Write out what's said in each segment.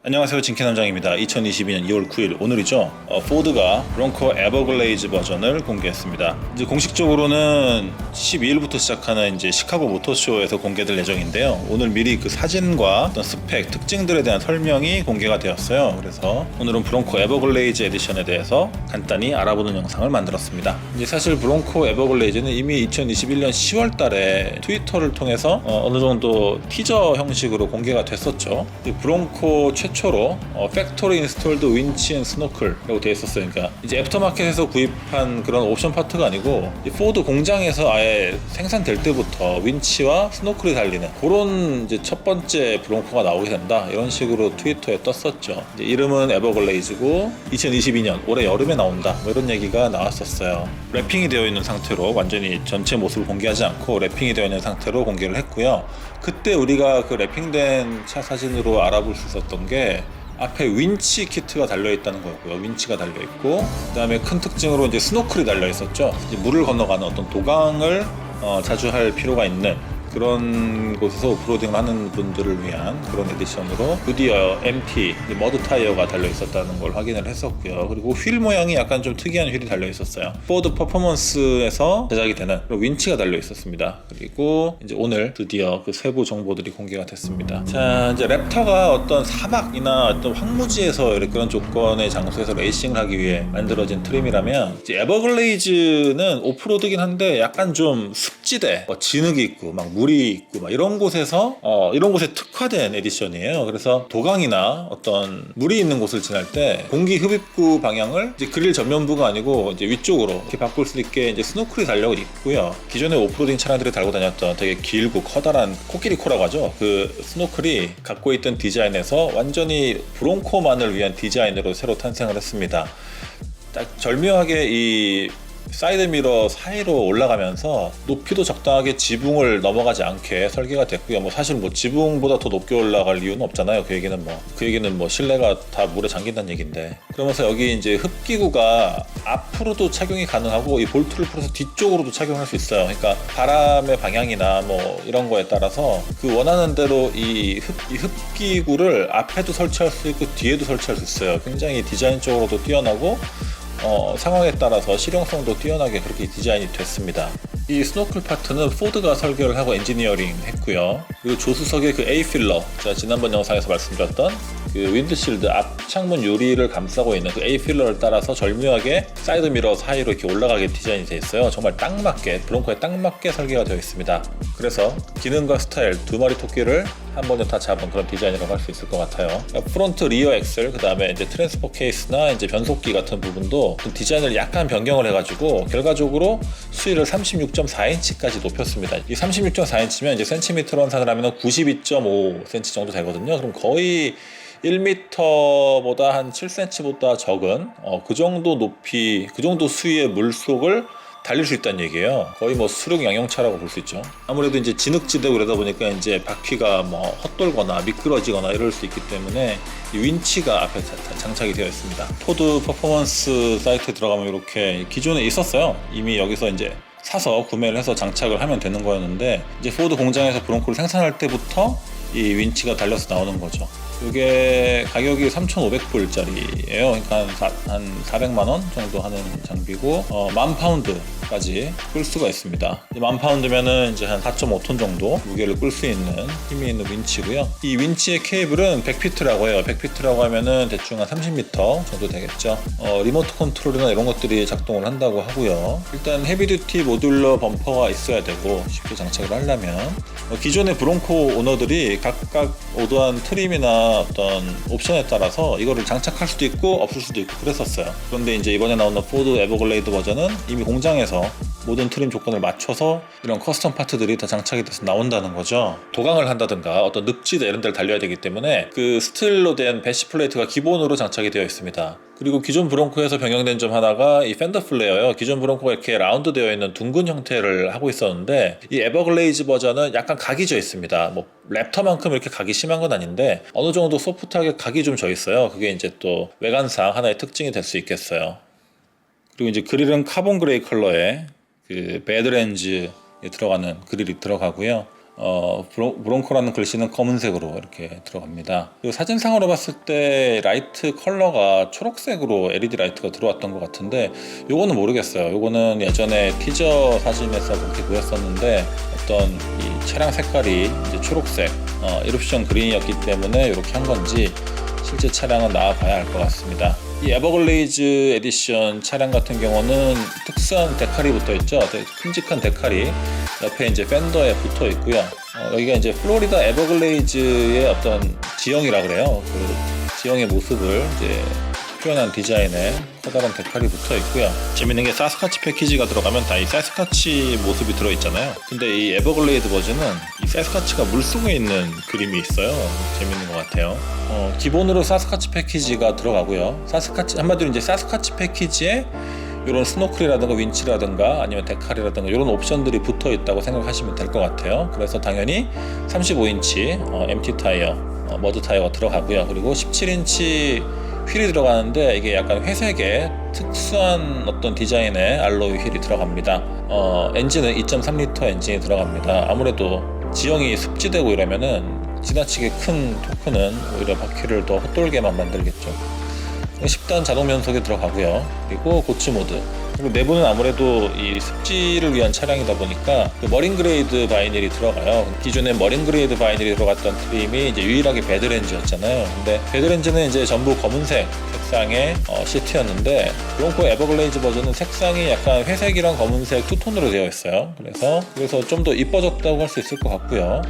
안녕하세요, 진캐남장입니다. 2022년 2월 9일 오늘이죠. 포드가 브롱코 에버글레이즈 버전을 공개했습니다. 이제 공식적으로는 12일부터 시작하는 이제 시카고 모터쇼에서 공개될 예정인데요. 오늘 미리 그 사진과 어떤 스펙, 특징들에 대한 설명이 공개가 되었어요. 그래서 오늘은 브롱코 에버글레이즈 에디션에 대해서 간단히 알아보는 영상을 만들었습니다. 이제 사실 브롱코 에버글레이즈는 이미 2021년 10월 달에 트위터를 통해서 어느 정도 티저 형식으로 공개가 됐었죠. 브롱코 최초로 팩토리 인스톨드 윈치 앤 스노클이라고 되어 있었어요. 그러니까 이제 애프터마켓에서 구입한 그런 옵션 파트가 아니고 포드 공장에서 아예 생산될 때부터 윈치와 스노클이 달리는 그런 이제 첫 번째 브롱코가 나오게 된다, 이런 식으로 트위터에 떴었죠. 이제 이름은 에버글레이즈고 2022년 올해 여름에 나온다, 뭐 이런 얘기가 나왔었어요. 랩핑이 되어 있는 상태로 완전히 전체 모습을 공개하지 않고 랩핑이 되어 있는 상태로 공개를 했고요. 그때 우리가 그 랩핑된 차 사진으로 알아볼 수 있었던 게 앞에 윈치 키트가 달려있다는 거였고요. 윈치가 달려있고, 그 다음에 큰 특징으로 이제 스노클이 달려있었죠. 이제 물을 건너가는 어떤 도강을 자주 할 필요가 있는 그런 곳에서 오프로딩을 하는 분들을 위한 그런 에디션으로 드디어 MT 머드 타이어가 달려있었다는 걸 확인을 했었고요. 그리고 휠 모양이 약간 좀 특이한 휠이 달려있었어요. 포드 퍼포먼스에서 제작이 되는 윈치가 달려있었습니다. 그리고 이제 오늘 드디어 그 세부 정보들이 공개가 됐습니다. 자, 이제 랩터가 어떤 사막이나 어떤 황무지에서 이렇게 그런 조건의 장소에서 레이싱을 하기 위해 만들어진 트림이라면, 이제 에버글레이즈는 오프로드긴 한데 약간 좀 습지대, 진흙이 있고 막 물이 있고 막 이런 곳에서 이런 곳에 특화된 에디션이에요. 그래서 도강이나 어떤 물이 있는 곳을 지날 때 공기 흡입구 방향을 이제 그릴 전면부가 아니고 이제 위쪽으로 이렇게 바꿀 수 있게 이제 스노클이 달려 있고요. 기존의 오프로딩 차량들이 달고 다녔던 되게 길고 커다란 코끼리 코라고 하죠. 그 스노클이 갖고 있던 디자인에서 완전히 브롱코만을 위한 디자인으로 새로 탄생을 했습니다. 딱 절묘하게 이 사이드 미러 사이로 올라가면서 높이도 적당하게 지붕을 넘어가지 않게 설계가 됐고요. 뭐 사실 뭐 지붕보다 더 높게 올라갈 이유는 없잖아요. 그 얘기는 뭐 실내가 다 물에 잠긴다는 얘기인데, 그러면서 여기 이제 흡기구가 앞으로도 착용이 가능하고 이 볼트를 풀어서 뒤쪽으로도 착용할 수 있어요. 그러니까 바람의 방향이나 뭐 이런 거에 따라서 그 원하는 대로 이 흡기구를 앞에도 설치할 수 있고 뒤에도 설치할 수 있어요. 굉장히 디자인적으로도 뛰어나고 상황에 따라서 실용성도 뛰어나게 그렇게 디자인이 됐습니다. 이 스노클 파트는 포드가 설계를 하고 엔지니어링 했고요. 그리고 조수석의 그 A-필러, 제가 지난번 영상에서 말씀드렸던 그 윈드실드 앞 창문 유리를 감싸고 있는 그 A-필러를 따라서 절묘하게 사이드 미러 사이로 이렇게 올라가게 디자인이 되어 있어요. 정말 딱 맞게, 브롱코에 딱 맞게 설계가 되어 있습니다. 그래서 기능과 스타일 두 마리 토끼를 한 번에 다 잡은 그런 디자인이라고 할 수 있을 것 같아요. 프론트 리어 엑셀, 그 다음에 이제 트랜스퍼 케이스나 이제 변속기 같은 부분도 디자인을 약간 변경을 해가지고 결과적으로 수위를 36.4인치까지 높였습니다. 이 36.4인치면 이제 센티미터로 환산을 하면 92.5cm 정도 되거든요. 그럼 거의 1m보다 한 7cm보다 적은 그 정도 높이, 그 정도 수위의 물속을 달릴 수 있다는 얘기예요. 거의 뭐 수륙 양용차라고 볼 수 있죠. 아무래도 이제 진흙지대고 그러다 보니까 이제 바퀴가 뭐 헛돌거나 미끄러지거나 이럴 수 있기 때문에 이 윈치가 앞에 장착이 되어 있습니다. 포드 퍼포먼스 사이트에 들어가면 이렇게 기존에 있었어요. 이미 여기서 이제 사서 구매를 해서 장착을 하면 되는 거였는데, 이제 포드 공장에서 브롱코를 생산할 때부터 이 윈치가 달려서 나오는 거죠. 이게 가격이 3,500불짜리예요. 그러니까 한 400만원 정도 하는 장비고 10,000파운드까지 끌 수가 있습니다. 10,000파운드면은 이제 한 4.5톤 정도 무게를 끌 수 있는 힘이 있는 윈치고요. 이 윈치의 케이블은 100피트라고 해요. 100피트라고 하면은 대충 한 30m 정도 되겠죠. 리모트 컨트롤이나 이런 것들이 작동을 한다고 하고요. 일단 헤비듀티 모듈러 범퍼가 있어야 되고, 쉽게 장착을 하려면 기존의 브롱코 오너들이 각각 오더한 트림이나 어떤 옵션에 따라서 이거를 장착할 수도 있고 없을 수도 있고 그랬었어요. 그런데 이제 이번에 나오는 포드 에버글레이드 버전은 이미 공장에서 모든 트림 조건을 맞춰서 이런 커스텀 파트들이 다 장착이 돼서 나온다는 거죠. 도강을 한다든가 어떤 늪지대 이런 데를 달려야 되기 때문에 그 스틸로 된 배시 플레이트가 기본으로 장착이 되어 있습니다. 그리고 기존 브롱코에서 변경된 점 하나가 이 팬더 플레어예요. 기존 브롱코가 이렇게 라운드 되어 있는 둥근 형태를 하고 있었는데, 이 에버글레이즈 버전은 약간 각이 져 있습니다. 뭐 랩터만큼 이렇게 각이 심한 건 아닌데 어느 정도 소프트하게 각이 좀 져 있어요. 그게 이제 또 외관상 하나의 특징이 될 수 있겠어요. 그리고 이제 그릴은 카본 그레이 컬러의 그 배드렌즈에 들어가는 그릴이 들어가고요. 브롱코라는 글씨는 검은색으로 이렇게 들어갑니다. 그리고 사진상으로 봤을 때 라이트 컬러가 초록색으로 LED 라이트가 들어왔던 것 같은데 요거는 모르겠어요. 요거는 예전에 티저 사진에서 그렇게 보였었는데 어떤 이 차량 색깔이 이제 초록색 이옵션 그린이었기 때문에 이렇게 한 건지 실제 차량은 나와봐야 알 것 같습니다. 이 에버글레이즈 에디션 차량 같은 경우는 특수한 데칼이 붙어 있죠. 되게 큼직한 데칼이 옆에 이제 팬더에 붙어 있고요. 여기가 이제 플로리다 에버글레이즈의 어떤 지형이라 그래요. 그 지형의 모습을 이제 표현한 디자인에 커다란 데칼이 붙어 있고요. 재밌는 게 사스카치 패키지가 들어가면 다 이 사스카치 모습이 들어 있잖아요. 근데 이 에버글레이드 버전은 이 사스카치가 물속에 있는 그림이 있어요. 재밌는 것 같아요. 기본으로 사스카치 패키지가 들어가고요. 사스카치 한마디로 이제 사스카치 패키지에 이런 스노클이라든가 윈치라든가 아니면 데칼이라든가 이런 옵션들이 붙어 있다고 생각하시면 될 것 같아요. 그래서 당연히 35인치 MT 타이어, 머드 타이어가 들어가고요. 그리고 17인치 휠이 들어가는데 이게 약간 회색의 특수한 어떤 디자인의 알로이 휠이 들어갑니다. 엔진은 2.3L 엔진이 들어갑니다. 아무래도 지형이 습지되고 이러면은 지나치게 큰 토크는 오히려 바퀴를 더 헛돌게만 만들겠죠. 10단 자동 변속이 들어가고요. 그리고 고치 모드. 그리고 내부는 아무래도 이 습지를 위한 차량이다 보니까 그 머린 그레이드 바이닐이 들어가요. 기존에 머린 그레이드 바이닐이 들어갔던 트림이 이제 유일하게 배드렌즈였잖아요. 근데 배드렌즈는 이제 전부 검은색 색상의 시트였는데 브롱코 에버글레이즈 버전은 색상이 약간 회색이랑 검은색 투톤으로 되어 있어요. 그래서 좀 더 이뻐졌다고 할 수 있을 것 같고요.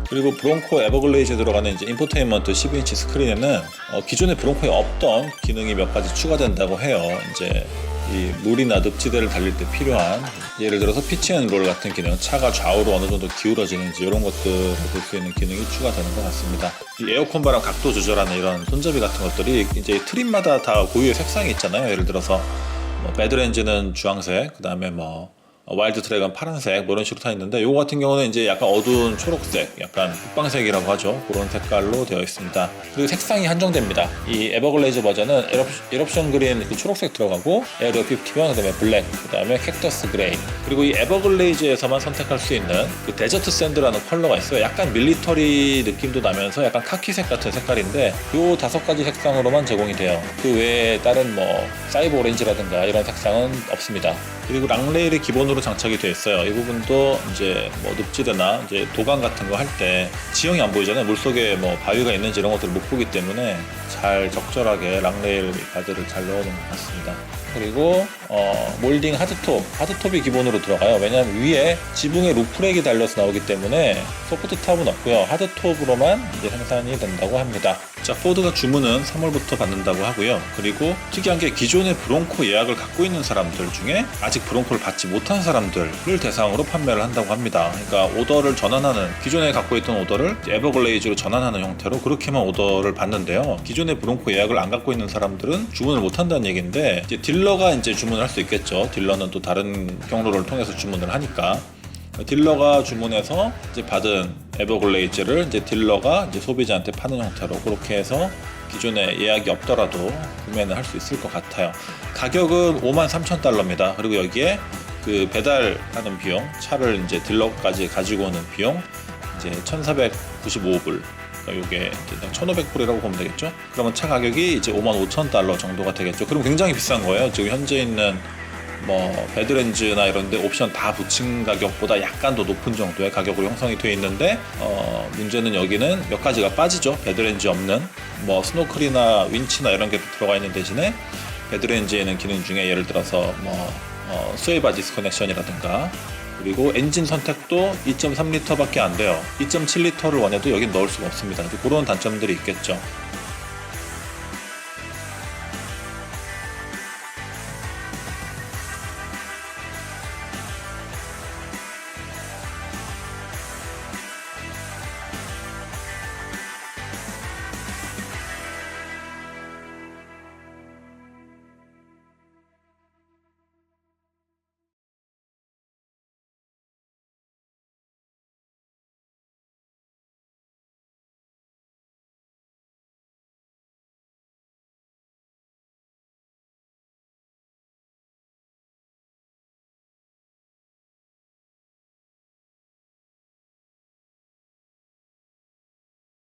그리고 브롱코 에버글레이즈에 들어가는 이제 인포테인먼트 12인치 스크린에는 기존의 브롱코에 없던 기능이 몇 가지 추가된다고 해요. 이제 이 물이나 늪지대를 달릴 때 필요한 예를 들어서 피치 앤 롤 같은 기능, 차가 좌우로 어느 정도 기울어지는지 이런 것들을 볼 수 있는 기능이 추가되는 것 같습니다. 이 에어컨 바람 각도 조절하는 이런 손잡이 같은 것들이 이제 트림마다 다 고유의 색상이 있잖아요. 예를 들어서 배드렌즈는 주황색, 그 다음에 와일드 트랙은 파란색 이런 식으로 타 있는데 이거 같은 경우는 이제 약간 어두운 초록색, 약간 국방색이라고 하죠. 그런 색깔로 되어 있습니다. 그리고 색상이 한정됩니다. 이 에버글레이즈 버전은 에럽션 그린 그 초록색 들어가고 에어리어 51, 그다음에 블랙, 그다음에 캡터스 그레이. 그리고 이 에버글레이즈에서만 선택할 수 있는 그 데저트 샌드라는 컬러가 있어요. 약간 밀리터리 느낌도 나면서 약간 카키색 같은 색깔인데 이 5가지 색상으로만 제공이 돼요. 그 외에 다른 사이버 오렌지라든가 이런 색상은 없습니다. 그리고 락레일이 기본으로 장착이 되어 있어요. 이 부분도 이제 늪지대나 이제 도강 같은 거 할 때 지형이 안 보이잖아요. 물속에 바위가 있는지 이런 것들을 못 보기 때문에 잘 적절하게 락레일 가드를 잘 넣어놓은 것 같습니다. 그리고 몰딩 하드톱이 기본으로 들어가요. 왜냐하면 위에 지붕에 루프렉이 달려서 나오기 때문에 소프트 탑은 없고요. 하드톱으로만 이제 생산이 된다고 합니다. 자, 포드가 주문은 3월부터 받는다고 하고요. 그리고 특이한 게 기존의 브롱코 예약을 갖고 있는 사람들 중에 아직 브롱코를 받지 못한 사람들을 대상으로 판매를 한다고 합니다. 그러니까 오더를 전환하는, 기존에 갖고 있던 오더를 에버글레이즈로 전환하는 형태로 그렇게만 오더를 받는데요. 기존의 브롱코 예약을 안 갖고 있는 사람들은 주문을 못 한다는 얘기인데 이제 딜러가 이제 주문을 할 수 있겠죠. 딜러는 또 다른 경로를 통해서 주문을 하니까 딜러가 주문해서 이제 받은 에버글레이즈를 이제 딜러가 이제 소비자한테 파는 형태로 그렇게 해서 기존에 예약이 없더라도 구매는 할 수 있을 것 같아요. 가격은 53,000달러입니다. 그리고 여기에 그 배달하는 비용, 차를 이제 딜러까지 가지고 오는 비용 이제 1,495불. 요게 1,500불이라고 보면 되겠죠. 그러면 차 가격이 이제 55,000달러 정도가 되겠죠. 그럼 굉장히 비싼 거예요. 지금 현재 있는 배드렌즈나 이런데 옵션 다 붙인 가격보다 약간 더 높은 정도의 가격으로 형성이 되어 있는데 문제는 여기는 몇 가지가 빠지죠. 배드렌즈 없는 스노클이나 윈치나 이런 게 들어가 있는 대신에 배드렌즈에는 기능 중에 예를 들어서 스웨이바 디스커넥션이라든가 그리고 엔진 선택도 2.3L밖에 안 돼요. 2.7L를 원해도 여긴 넣을 수가 없습니다. 그런 단점들이 있겠죠.